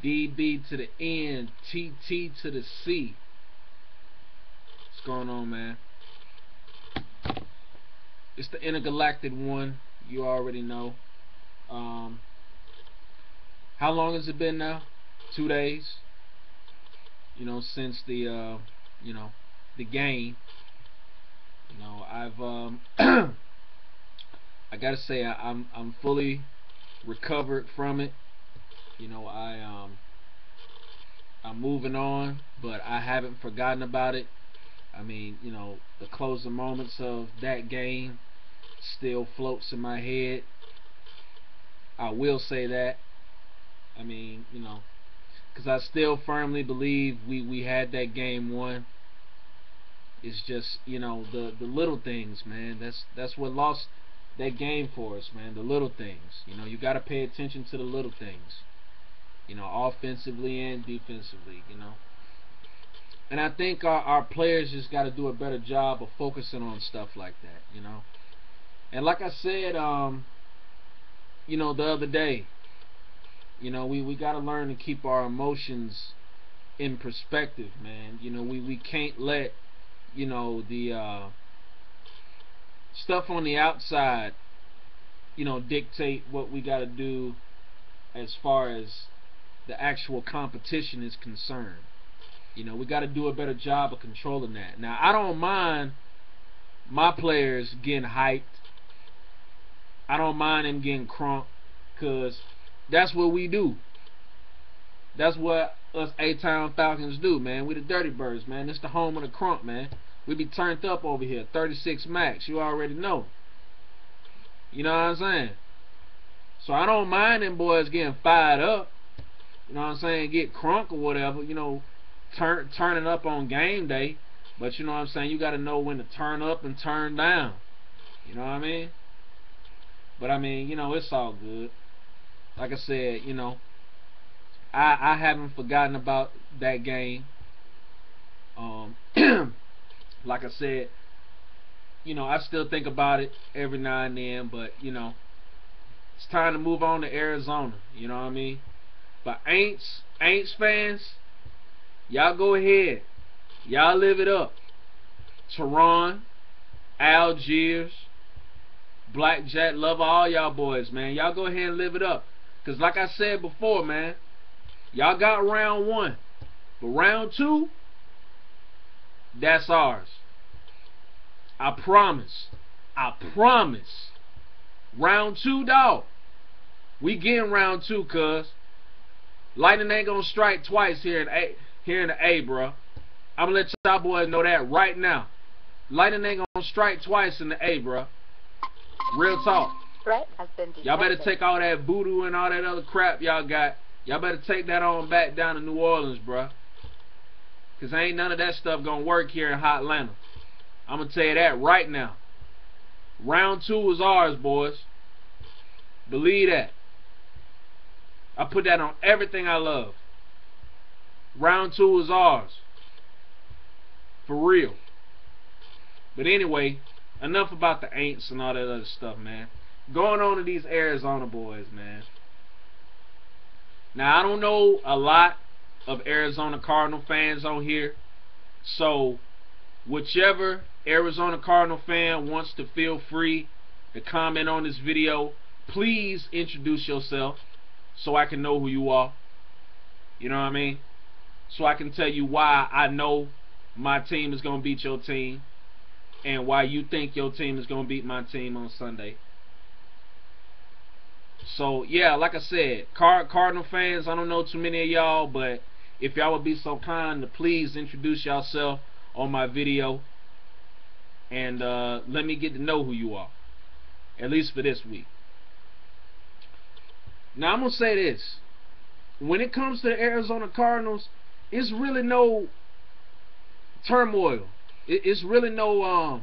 DB to the N, TT to the C. What's going on, man? It's the intergalactic one. You already know. How long has it been now? 2 days. You know, since the the game. You know, I've I gotta say I'm fully recovered from it. You know, I'm moving on, but I haven't forgotten about it. I mean, you know, the closing moments of that game still floats in my head. I will say that. I mean, you know, because I still firmly believe we had that game won. It's just, you know, the little things, man. That's what lost that game for us, man. The little things. You know, you got to pay attention to the little things. You know, offensively and defensively, you know. And I think our players just got to do a better job of focusing on stuff like that, you know. And like I said, you know, the other day, you know, we got to learn to keep our emotions in perspective, man. You know, we can't let, you know, the stuff on the outside, you know, dictate what we got to do as far as the actual competition is concerned. You know, we got to do a better job of controlling that. Now, I don't mind my players getting hyped. I don't mind them getting crunk, because that's what we do. That's what us A-Town Falcons do, man. We the Dirty Birds, man. It's the home of the crunk, man. We be turned up over here. 36 max. You already know. You know what I'm saying? So I don't mind them boys getting fired up. You know what I'm saying? Get crunk or whatever. You know, turning up on game day. But you know what I'm saying? You got to know when to turn up and turn down. You know what I mean? But I mean, you know, it's all good. Like I said, you know, I haven't forgotten about that game. Like I said, you know, I still think about it every now and then, but you know, it's time to move on to Arizona. You know what I mean? But Aints fans, y'all go ahead. Y'all live it up. Tehran, Algiers, Blackjack, love all y'all boys, man. Y'all go ahead and live it up. Because like I said before, man, y'all got round 1. But round 2, that's ours. I promise. I promise. Round 2, dog. We getting round 2, cuz. Lightning ain't gonna strike twice here in the A, bro. I'm gonna let y'all boys know that right now. Lightning ain't gonna strike twice in the A, bro. Real talk. Threat has been detected. Y'all better take all that voodoo and all that other crap y'all got. Y'all better take that on back down to New Orleans, bro. Cause ain't none of that stuff gonna work here in hot Atlanta. I'm gonna tell you that right now. Round 2 is ours, boys. Believe that. I put that on everything I love. Round 2 is ours. For real. But anyway, enough about the Aints and all that other stuff, man. Going on to these Arizona boys, man. Now, I don't know a lot of Arizona Cardinal fans on here. So, whichever Arizona Cardinal fan wants to feel free to comment on this video, please introduce yourself so I can know who you are. You know what I mean? So I can tell you why I know my team is going to beat your team and why you think your team is going to beat my team on Sunday. So, yeah, like I said, Cardinal fans, I don't know too many of y'all, but if y'all would be so kind to please introduce yourself on my video and let me get to know who you are, at least for this week. Now, I'm going to say this. When it comes to the Arizona Cardinals, it's really no turmoil. It's really no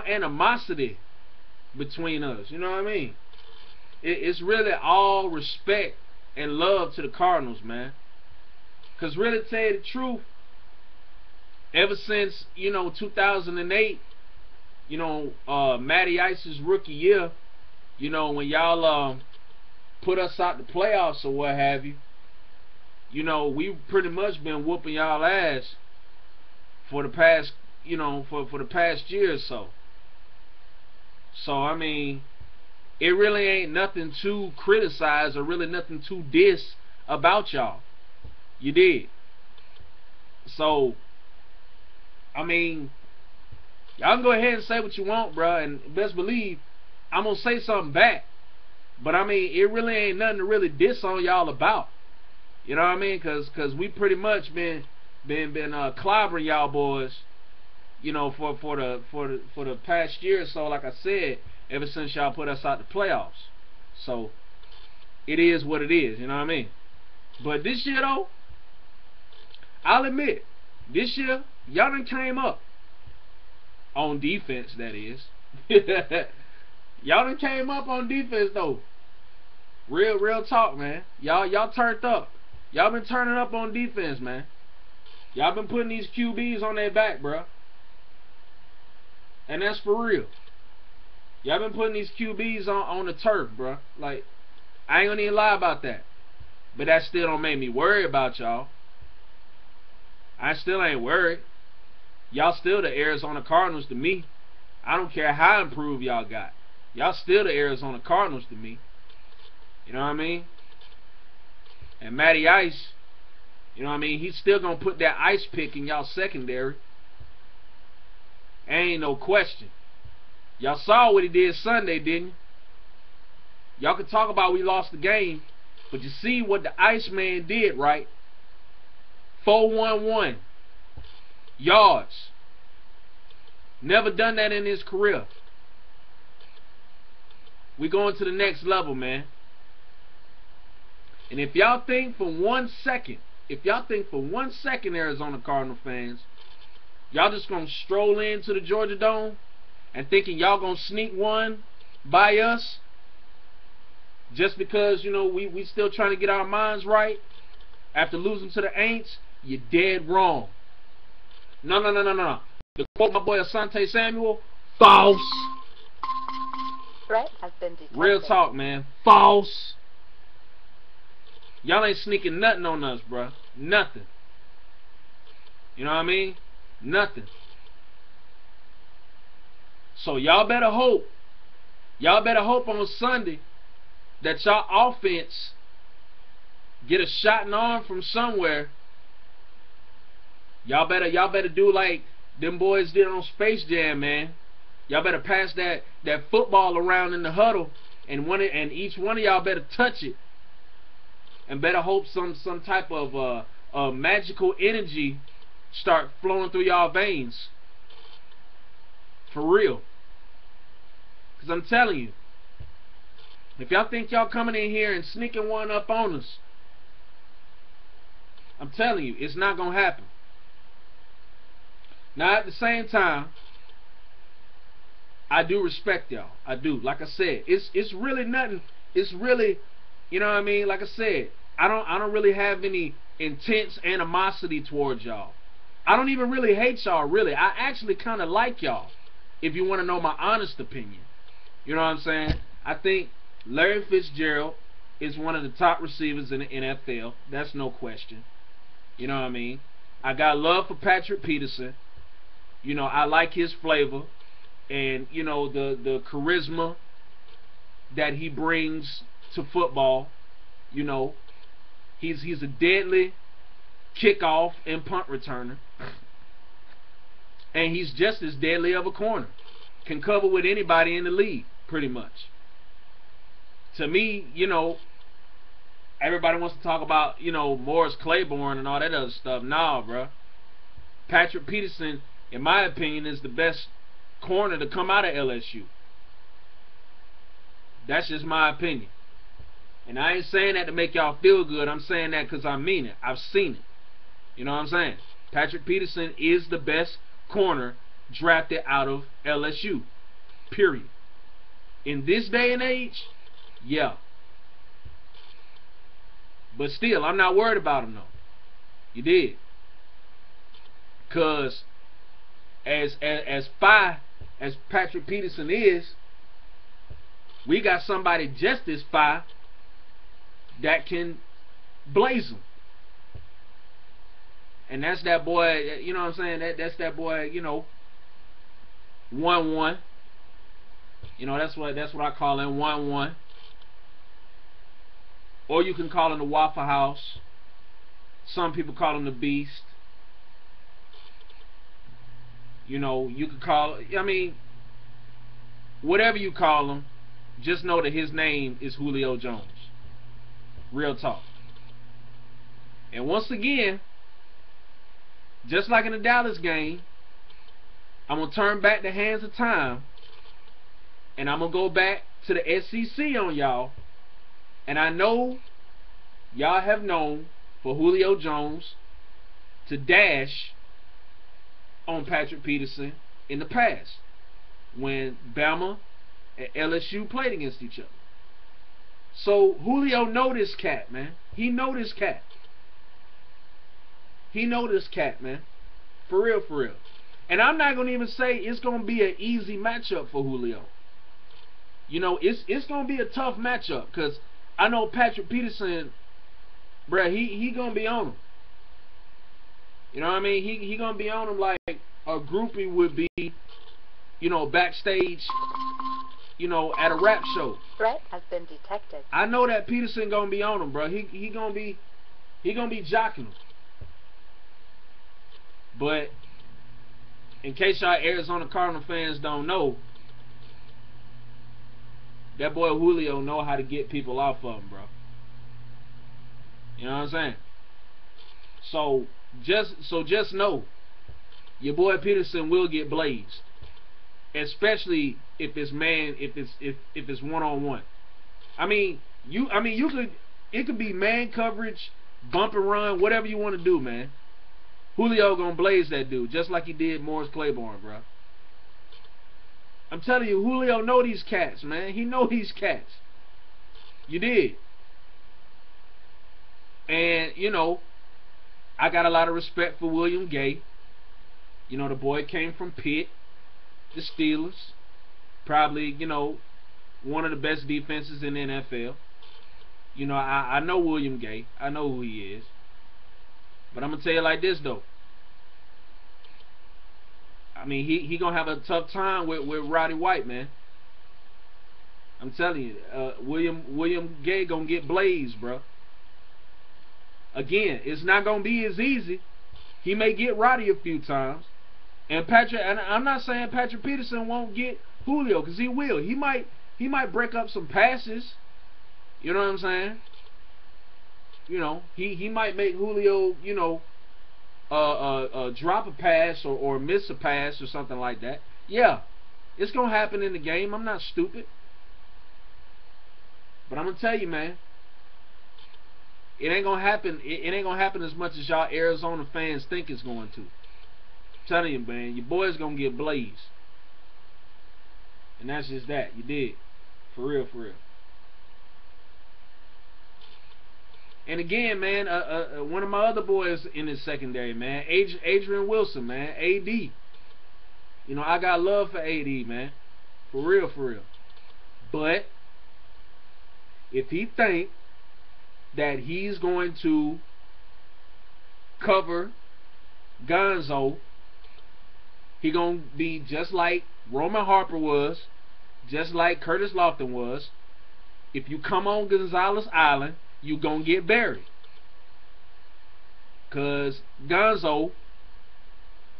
animosity between us. You know what I mean? It's really all respect and love to the Cardinals, man. Because really, to tell you the truth, ever since, you know, 2008, you know, Matty Ice's rookie year, you know, when y'all put us out the playoffs or what have you, you know, we pretty much been whooping y'all ass for the past, you know, for the past year or so. So I mean, it really ain't nothing to criticize or really nothing to diss about y'all. You did. So I mean, y'all can go ahead and say what you want, bruh, and best believe I'm gonna say something back. But I mean, it really ain't nothing to really diss on y'all about. You know what I mean? Cause we pretty much been clobbering y'all boys, you know, for the past year or so. Like I said, ever since y'all put us out the playoffs. So it is what it is. You know what I mean? But this year though, I'll admit, this year y'all done came up on defense. That is, y'all done came up on defense though. Real talk, man. Y'all turned up. Y'all been turning up on defense, man. Y'all been putting these QBs on their back, bruh. And that's for real. Y'all been putting these QBs on the turf, bruh. Like, I ain't gonna even lie about that. But that still don't make me worry about y'all. I still ain't worried. Y'all still the Arizona Cardinals to me. I don't care how improved y'all got. Y'all still the Arizona Cardinals to me. You know what I mean? And Matty Ice, you know what I mean, he's still gonna put that ice pick in y'all secondary. Ain't no question. Y'all saw what he did Sunday, didn't you? Y'all can talk about we lost the game, but you see what the Iceman did, right? 411 yards. Never done that in his career. We going to the next level, man. And if y'all think for 1 second, Arizona Cardinal fans, y'all just gonna stroll into the Georgia Dome and thinking y'all gonna sneak one by us just because, you know, we still trying to get our minds right after losing to the Aints, you're dead wrong. No. To quote my boy Asante Samuel, false. Threat has been detected. Real talk, man. False. Y'all ain't sneaking nothing on us, bruh. Nothing. You know what I mean? Nothing. So y'all better hope. Y'all better hope on Sunday that y'all offense get a shot in the arm from somewhere. Y'all better do like them boys did on Space Jam, man. Y'all better pass that football around in the huddle, and each one of y'all better touch it. And better hope some type of magical energy start flowing through y'all veins. For real. Because I'm telling you, if y'all think y'all coming in here and sneaking one up on us, I'm telling you, it's not going to happen. Now, at the same time, I do respect y'all. I do. Like I said, it's really nothing. It's really, you know what I mean? Like I said, I don't really have any intense animosity towards y'all. I don't even really hate y'all, really. I actually kind of like y'all, if you want to know my honest opinion. You know what I'm saying? I think Larry Fitzgerald is one of the top receivers in the NFL. That's no question. You know what I mean? I got love for Patrick Peterson. You know, I like his flavor. And, you know, the charisma that he brings to football. You know, he's a deadly kickoff and punt returner. And he's just as deadly of a corner. Can cover with anybody in the league, pretty much. To me, you know, everybody wants to talk about, you know, Morris Claiborne and all that other stuff. Nah, bruh. Patrick Peterson, in my opinion, is the best corner to come out of LSU. That's just my opinion. And I ain't saying that to make y'all feel good. I'm saying that because I mean it. I've seen it. You know what I'm saying? Patrick Peterson is the best corner drafted out of LSU. Period. In this day and age, yeah. But still, I'm not worried about him though. You did. Because as fine as Patrick Peterson is, we got somebody just as fine that can blaze them. And that's that boy, you know what I'm saying? That's that boy, you know, 1-1. You know, that's what I call him, 1-1. Or you can call him the Waffle House. Some people call him the Beast. You know, you could call, I mean, whatever you call him, just know that his name is Julio Jones. Real talk. And once again, just like in the Dallas game, I'm going to turn back the hands of time, and I'm going to go back to the SEC on y'all. And I know y'all have known for Julio Jones to dash on Patrick Peterson in the past when Bama and LSU played against each other. So Julio know this cat, man. He know this cat. He know this cat, man. For real, for real. And I'm not going to even say it's going to be an easy matchup for Julio. You know, it's going to be a tough matchup because I know Patrick Peterson, bruh, he going to be on him. You know what I mean? He going to be on him like a groupie would be, you know, backstage, you know, at a rap show. Threat has been detected. I know that Peterson going to be on him, bruh. He going to be jocking him. But in case y'all Arizona Cardinal fans don't know, that boy Julio know how to get people off of him, bro. You know what I'm saying? So just know your boy Peterson will get blazed, especially if it's if it's one-on-one. I mean it could be man coverage, bump and run, whatever you want to do, man. Julio gonna blaze that dude just like he did Morris Claiborne, bro. I'm telling you, Julio know these cats, man. He know these cats. You did. And, you know, I got a lot of respect for William Gay. You know, the boy came from Pitt, the Steelers. Probably, you know, one of the best defenses in the NFL. You know, I know William Gay. I know who he is. But I'm going to tell you like this, though. I mean, he going to have a tough time with Roddy White, man. I'm telling you, William Gay going to get blazed, bro. Again, it's not going to be as easy. He may get Roddy a few times. And I'm not saying Patrick Peterson won't get Julio, because he will. He might break up some passes. You know what I'm saying? You know, he might make Julio, you know, drop a pass or miss a pass or something like that. Yeah, it's gonna happen in the game. I'm not stupid, but I'm gonna tell you, man, it ain't gonna happen. It ain't gonna happen as much as y'all Arizona fans think it's going to. I'm telling you, man, your boy's gonna get blazed, and that's just that. You did, for real, for real. And again, man, one of my other boys in his secondary, man, Adrian Wilson, man, AD. You know, I got love for AD, man, for real, for real. But if he think that he's going to cover Gonzo, he gonna be just like Roman Harper was, just like Curtis Lofton was. If you come on Gonzalez Island, you gonna get buried, cause Gonzo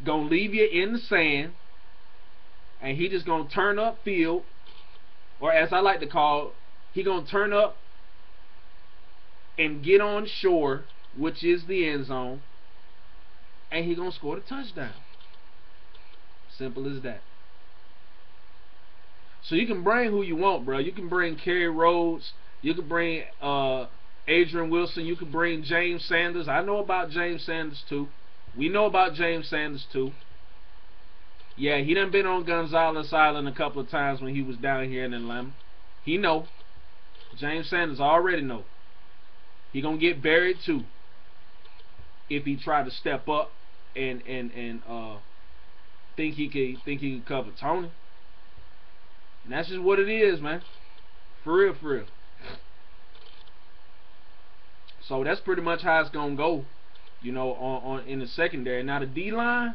gonna leave you in the sand, and he just gonna turn up field, or as I like to call, he gonna turn up and get on shore, which is the end zone, and he gonna score the touchdown. Simple as that. So you can bring who you want, bro. You can bring Kerry Rhodes. You can bring Adrian Wilson. You can bring James Sanders. I know about James Sanders too. We know about James Sanders too. Yeah, he done been on Gonzalez Island a couple of times when he was down here in Atlanta. He know. James Sanders already know. He gonna get buried too if he try to step up and think he could cover Tony. And that's just what it is, man. For real, for real. So that's pretty much how it's gonna go, you know, on in the secondary. Now the D-line,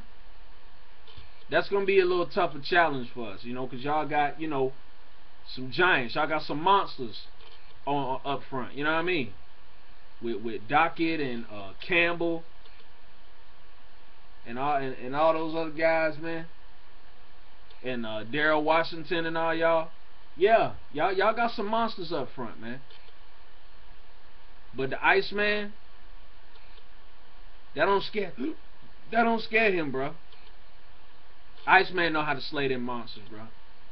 that's gonna be a little tougher challenge for us, you know, because y'all got, you know, some giants. Y'all got some monsters on up front. You know what I mean? With Dockett and Campbell and all those other guys, man. And Darrell Washington and all y'all. Yeah, y'all got some monsters up front, man. But the Iceman, that don't scare him, bro. Iceman know how to slay them monsters, bro.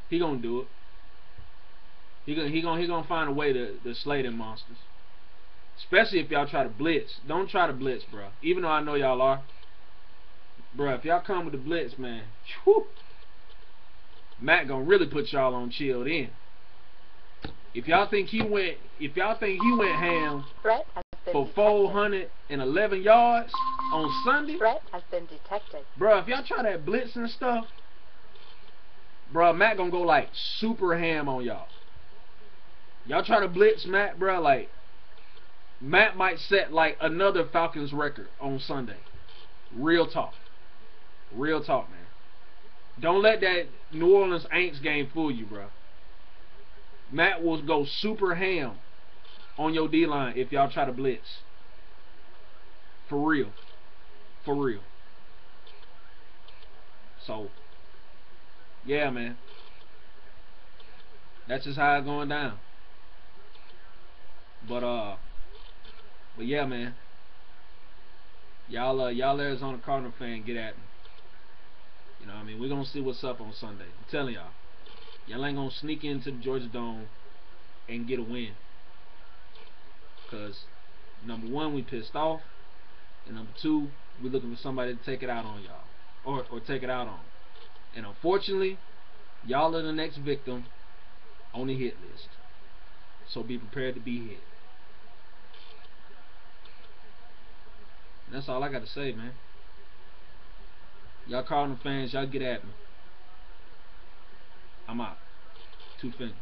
He gonna do it. He gonna find a way to slay them monsters. Especially if y'all try to blitz. Don't try to blitz, bro. Even though I know y'all are, bro. If y'all come with the blitz, man, whew, Matt gonna really put y'all on chilled in. If y'all think he went ham Threat has been for detected. 411 yards on Sunday, Threat has been detected. bro, if y'all try that blitz and stuff, bro, Matt gonna go like super ham on y'all. Y'all try to blitz Matt, bro, like Matt might set like another Falcons record on Sunday. Real talk. Real talk, man. Don't let that New Orleans Aints game fool you, bro. Matt will go super ham on your D-line if y'all try to blitz. For real. For real. So, yeah, man. That's just how it's going down. But yeah, man. Y'all Arizona Cardinal fan, get at me. You know what I mean? We're gonna see what's up on Sunday. I'm telling y'all. Y'all ain't gonna sneak into the Georgia Dome and get a win. Cause number one, we pissed off, and number two, we're looking for somebody to take it out on y'all. Or take it out on. And unfortunately, y'all are the next victim on the hit list. So be prepared to be hit. And that's all I got to say, man. Y'all Cardinal fans, y'all get at me. I'm out. 2 fingers.